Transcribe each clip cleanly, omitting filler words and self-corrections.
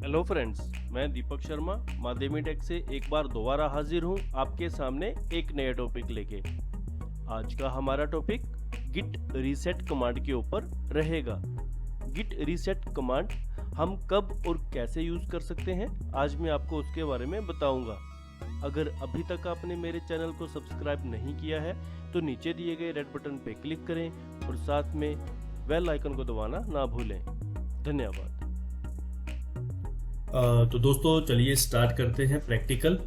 Hello friends, मैं Deepak Sharma माध्यमी take से एक बार दोबारा हाजिर हूँ आपके सामने एक नया टॉपिक लेके। आज का हमारा टॉपिक गिट रीसेट कमांड के ऊपर रहेगा। गिट रीसेट कमांड हम कब और कैसे यूज़ कर सकते हैं, आज मैं आपको उसके बारे में बताऊंगा। अगर अभी तक आपने मेरे चैनल को सब्सक्राइब नहीं किया है तो नीचे दिए गए रेड बटन पर क्लिक करें और साथ में बेल आइकन को दबाना ना भूलें। धन्यवाद। तो दोस्तों चलिए स्टार्ट करते हैं प्रैक्टिकल।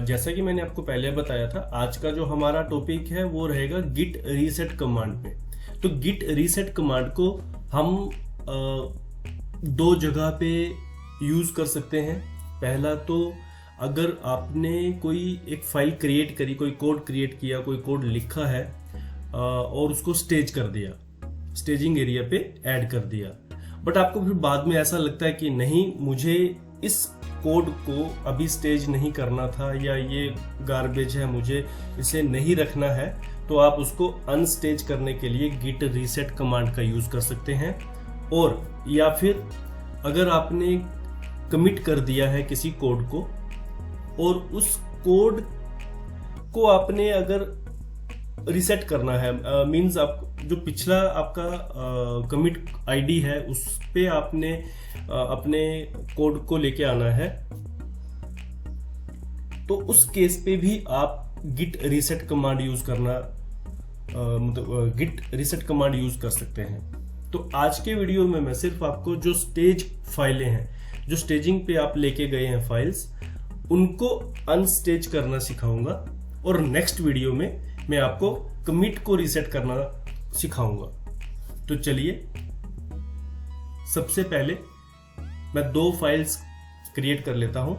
जैसा कि मैंने आपको पहले बताया था, आज का जो हमारा टॉपिक है वो रहेगा गिट रीसेट कमांड पे। तो गिट रीसेट कमांड को हम दो जगह पे यूज कर सकते हैं। पहला तो अगर आपने कोई एक फाइल क्रिएट करी, कोई कोड क्रिएट किया, कोई कोड लिखा है और उसको स्टेज कर दिया, स्टेजिंग एरिया पे ऐड कर दिया, बट आपको फिर बाद में ऐसा लगता है कि नहीं, मुझे इस कोड को अभी स्टेज नहीं करना था या ये गार्बेज है, मुझे इसे नहीं रखना है, तो आप उसको अनस्टेज करने के लिए गिट रीसेट कमांड का यूज कर सकते हैं। और या फिर अगर आपने कमिट कर दिया है किसी कोड को और उस कोड को आपने अगर रिसेट करना है, मींस आप जो पिछला आपका कमिट आईडी है उस पे आपने अपने कोड को लेके आना है, तो उस केस पे भी आप गिट रीसेट कमांड यूज करना मतलब गिट रीसेट कमांड यूज कर सकते हैं। तो आज के वीडियो में मैं सिर्फ आपको जो स्टेज फाइलें हैं, जो स्टेजिंग पे आप लेके गए हैं फाइल्स, उनको अनस्टेज करना सिखाऊंगा और नेक्स्ट वीडियो में मैं आपको कमिट को रीसेट करना सिखाऊंगा। तो चलिए, सबसे पहले मैं दो फाइल्स क्रिएट कर लेता हूं।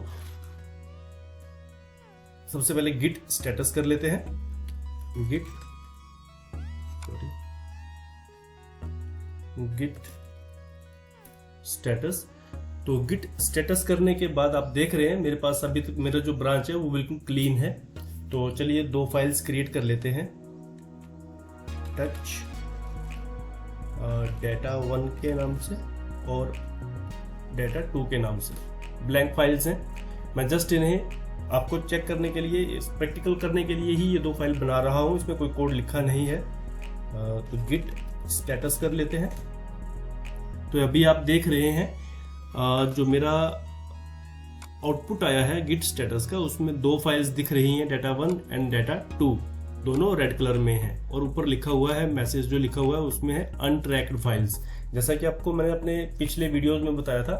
सबसे पहले गिट स्टेटस कर लेते हैं। Git status. तो गिट स्टेटस करने के बाद आप देख रहे हैं मेरे पास अभी तक मेरा जो ब्रांच है वो बिल्कुल क्लीन है। तो चलिए दो फाइल्स क्रिएट कर लेते हैं। टच डेटा 1 के नाम से और डेटा 2 के नाम से ब्लैंक फाइल्स हैं। मैं जस्ट इन्हें आपको चेक करने के लिए, प्रैक्टिकल करने के लिए ही ये दो फाइल बना रहा हूं, इसमें कोई कोड लिखा नहीं है। तो गिट स्टेटस कर लेते हैं। तो अभी आप देख रहे हैं जो मेरा आउटपुट आया है गिट स्टेटस का, उसमें दो फाइल्स दिख रही हैं, डेटा 1 एंड डेटा 2, दोनों रेड कलर में हैं और ऊपर लिखा हुआ है, मैसेज जो लिखा हुआ है उसमें है अनट्रैक्ड फाइल्स। जैसा कि आपको मैंने अपने पिछले वीडियोस में बताया था,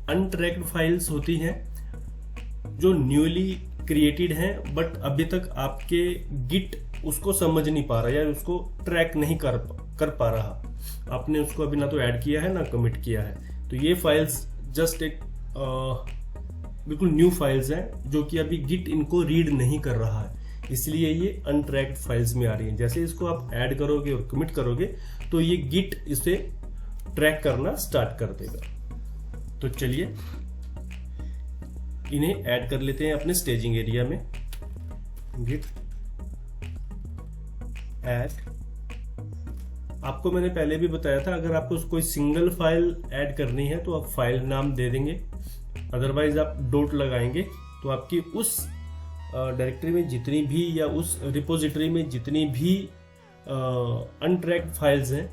अनट्रैक्ड फाइल्स होती हैं जो न्यूली क्रिएटेड हैं बट अभी तक आपके गिट उसको समझ नहीं पा रहा या उसको ट्रैक नहीं कर पा रहा। आपने उसको अभी ना तो ऐड किया है ना कमिट किया है। तो ये फाइल्स जस्ट एक बिल्कुल न्यू फाइल्स हैं जो कि अभी गिट इनको रीड नहीं कर रहा है, इसलिए ये अनट्रैक्ड फाइल्स में आ रही हैं। जैसे इसको आप ऐड करोगे और कमिट करोगे तो ये गिट इसे ट्रैक करना स्टार्ट कर देगा। तो चलिए इन्हें ऐड कर लेते हैं अपने स्टेजिंग एरिया में। Git add. आपको मैंने पहले भी बताया था, अगर आपको कोई सिंगल फाइल ऐड करनी है तो आप फाइल नाम दे देंगे, अदरवाइज आप डॉट लगाएंगे तो आपकी उस डायरेक्टरी में जितनी भी या उस रिपोजिटरी में जितनी भी अनट्रैक्ड फाइल्स हैं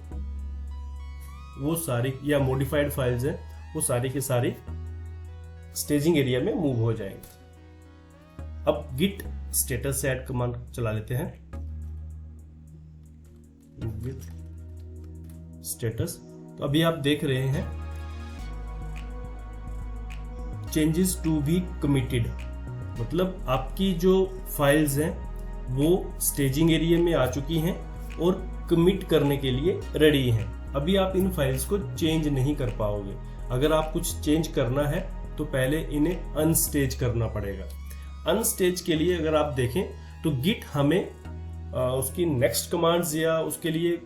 वो सारी, या मॉडिफाइड फाइल्स हैं, वो सारी की सारी स्टेजिंग एरिया में मूव हो जाएंगे। अब गिट स्टेटस से ऐड कमांड चला लेते हैं। Git status. तो अभी आप देख रहे हैं चेंजेस टू बी कमिटेड, मतलब आपकी जो फाइल्स हैं वो स्टेजिंग एरिया में आ चुकी हैं और कमिट करने के लिए रेडी हैं। अभी आप इन फाइल्स को चेंज नहीं कर पाओगे। अगर आप कुछ चेंज करना है तो पहले इन्हें अनस्टेज करना पड़ेगा। अनस्टेज के लिए अगर आप देखें तो गिट हमें उसकी नेक्स्ट कमांड्स या उसके लिए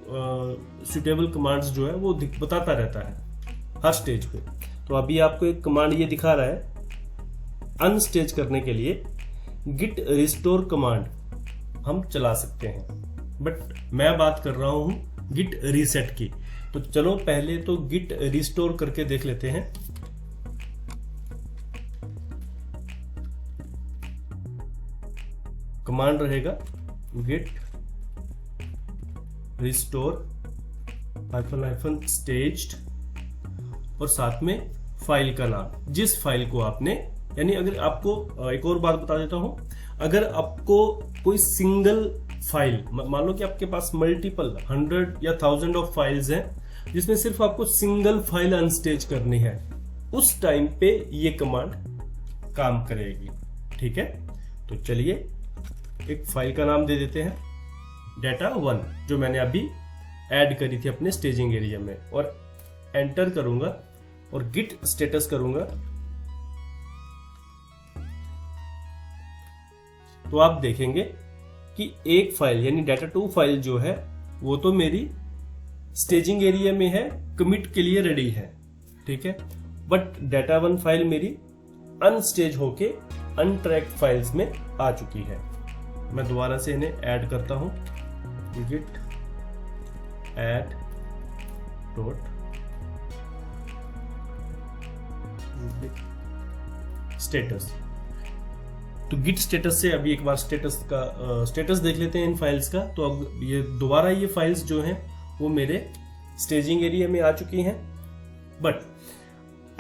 सुटेबल कमांड्स जो है वो बताता रहता है हर स्टेज पे। तो अभी आपको एक कमांड ये दिखा रहा है, अनस्टेज करने के लिए गिट रिस्टोर कमांड हम चला सकते हैं, बट मैं बात कर रहा हूं गिट रीसेट की। तो चलो पहले तो गिट रिस्टोर करके देख लेते हैं। कमांड रहेगा git restore -- staged और साथ में फाइल का नाम, जिस फाइल को आपने, यानी अगर आपको एक और बात बता देता हूं, अगर आपको कोई सिंगल फाइल, मान लो कि आपके पास मल्टीपल 100 या 1000 ऑफ फाइल्स हैं जिसमें सिर्फ आपको सिंगल फाइल अनस्टेज करनी है, उस टाइम पे ये कमांड काम करेगी। ठीक है, तो चलिए एक फाइल का नाम दे देते हैं data1, जो मैंने अभी ऐड करी थी अपने स्टेजिंग एरिया में, और एंटर करूंगा और गिट स्टेटस करूंगा, तो आप देखेंगे कि एक फाइल यानी data2 फाइल जो है वो तो मेरी स्टेजिंग एरिया में है, कमिट के लिए रेडी है। ठीक है, बट data1 फाइल मेरी अनस्टेज होके अनट्रैक्ड फाइल्स में आ चुकी है। मैं दोबारा से इन्हें ऐड करता हूं, git add dot स्टेटस। तो गिट स्टेटस से अभी एक बार स्टेटस देख लेते हैं इन फाइल्स का। तो अब ये दोबारा ये फाइल्स जो हैं वो मेरे स्टेजिंग एरिया में आ चुकी हैं, बट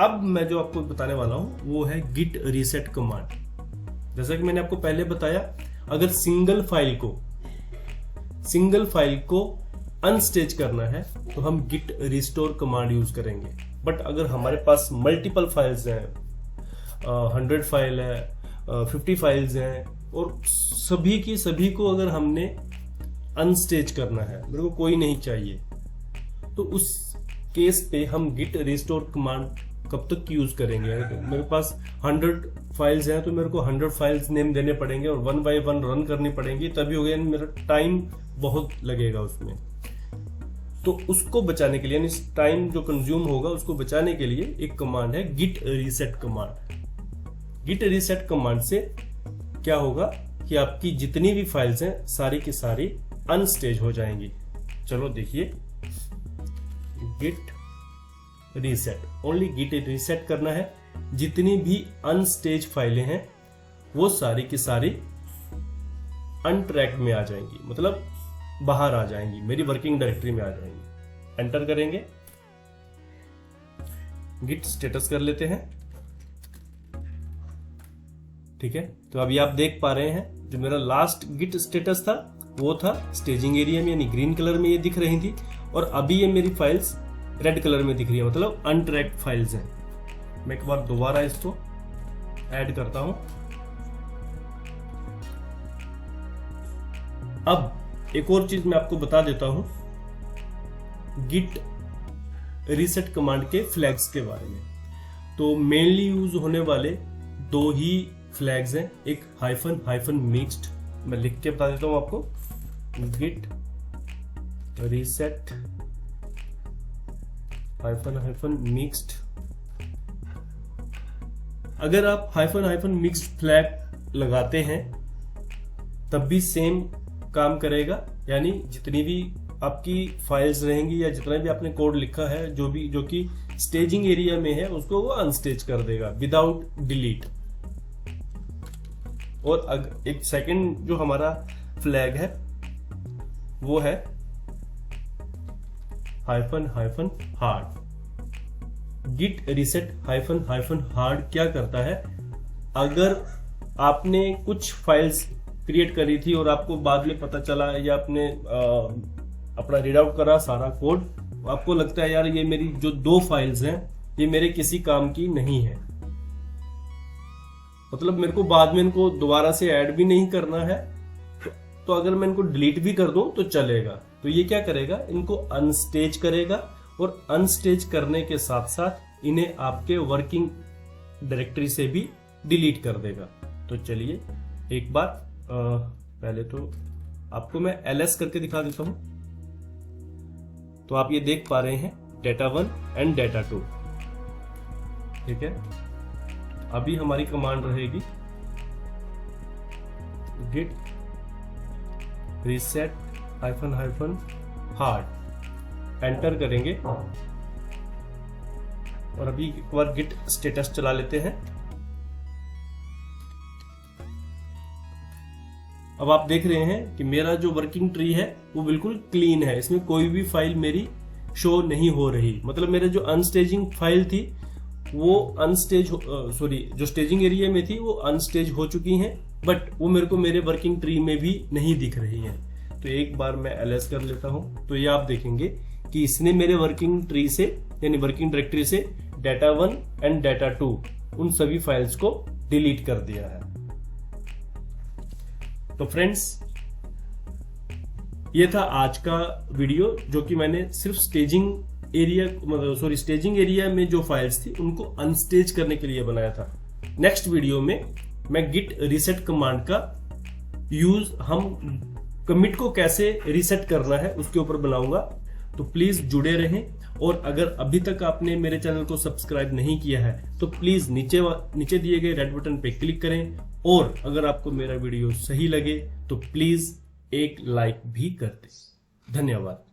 अब मैं जो आपको बताने वाला हूं वो है गिट रीसेट कमांड। जैसा कि मैंने आपको पहले बताया, अगर सिंगल फाइल को अनस्टेज करना है तो हम गिट रिस्टोर कमांड यूज करेंगे। बट अगर हमारे पास मल्टीपल फाइल्स हैं, 100 फाइल है, 50 फाइल्स हैं, और सभी को अगर हमने अनस्टेज करना है, मेरे को कोई नहीं चाहिए, तो उस केस पे हम गिट रिस्टोर कमांड कब तक यूज करेंगे? मेरे पास 100 फाइल्स हैं तो मेरे को 100 फाइल्स नेम देने पड़ेंगे और 1 बाय 1 रन करनी पड़ेंगी, तभी हो गया। मेरा टाइम बहुत लगेगा उसमें। तो उसको बचाने के लिए, यानी टाइम जो कंज्यूम होगा उसको बचाने के लिए एक कमांड है git reset command. Git reset command से क्या होगा कि आपकी जितनी भी फाइल्स हैं सारी की सारी अनस्टेज हो जाएंगी। चलो देखिए, git reset, only git reset करना है। जितनी भी अनस्टेज फाइलें हैं वो सारी की सारी अनट्रैक्ड में आ जाएंगी, मतलब बाहर आ जाएंगी, मेरी वर्किंग डायरेक्टरी में आ जाएंगी। एंटर करेंगे, गिट स्टेटस कर लेते हैं। ठीक है, तो अभी आप देख पा रहे हैं जो मेरा लास्ट गिट स्टेटस था वो था स्टेजिंग एरिया में, यानी ग्रीन कलर में ये दिख रही थी, और अभी ये मेरी फाइल्स रेड कलर में दिख रही है, मतलब अनट्रैक्ड फाइल्स हैं। मैं एक बार दोबारा इसको ऐड करता हूं। अब एक और चीज मैं आपको बता देता हूं गिट रीसेट कमांड के फ्लैग्स के बारे में। तो मेनली यूज होने वाले दो ही फ्लैग्स हैं, एक हाइफन मिक्स्ड, मैं लिख के बता देता हूं आपको, गिट रीसेट हाइफन मिक्स्ड। अगर आप हाइफन मिक्स्ड फ्लैग लगाते हैं तब भी सेम काम करेगा, यानी जितनी भी आपकी फाइल्स रहेंगी या जितना भी आपने कोड लिखा है जो कि स्टेजिंग एरिया में है उसको वो अनस्टेज कर देगा विदाउट डिलीट। और एक सेकंड जो हमारा फ्लैग है वो है hyphen hard. Git reset hyphen hard क्या करता है, अगर आपने कुछ फाइल्स क्रिएट करी थी और आपको बाद में पता चला या आपने अपना रीड आउट करा सारा कोड, आपको लगता है यार ये मेरी जो 2 फाइल्स हैं ये मेरे किसी काम की नहीं है, मतलब मेरे को बाद में इनको दोबारा से ऐड भी नहीं करना है, तो अगर मैं इनको डिलीट भी कर दूं तो चलेगा। तो ये क्या करेगा, इनको अनस्टेज करेगा, और अनस्टेज करने के साथ साथ इन्हें आपके वर्किंग डायरेक्टरी से भी डिलीट कर देगा। तो चलिए एक बार पहले तो आपको मैं ls करके दिखा देता हूं। तो आप ये देख पा रहे हैं data1 एंड data2। ठीक है, अभी हमारी कमांड रहेगी git reset hyphen hard. Enter करेंगे और अभी एक बार गिट स्टेटस चला लेते हैं। अब आप देख रहे हैं कि मेरा जो वर्किंग ट्री है वो बिल्कुल क्लीन है, इसमें कोई भी फाइल मेरी शो नहीं हो रही। मतलब मेरे जो अनस्टेजिंग फाइल थी वो जो स्टेजिंग एरिया में थी वो अनस्टेज हो चुकी हैं, बट वो मेरे को मेरे वर्किंग ट्री में भी नहीं दिख रही हैं। तो एक बार मैं ls कर लेता हूं, तो ये आप देखेंगे कि इसने मेरे वर्किंग ट्री से यानी वर्किंग डायरेक्टरी से data1 एंड data2 उन सभी फाइल्स को डिलीट कर दिया है। तो फ्रेंड्स, ये था आज का वीडियो जो कि मैंने सिर्फ स्टेजिंग एरिया में जो फाइल्स थी उनको अनस्टेज करने के लिए बनाया था। नेक्स्ट वीडियो में मैं गिट रीसेट कमांड का यूज हम कमिट को कैसे रीसेट करना है उसके ऊपर बनाऊंगा। तो प्लीज जुड़े रहें, और अगर अभी तक आपने मेरे चैनल को सब्सक्राइब नहीं किया है तो प्लीज नीचे दिए गए रेड बटन पे क्लिक करें, और अगर आपको मेरा वीडियो सही लगे तो प्लीज एक लाइक भी कर दें। धन्यवाद।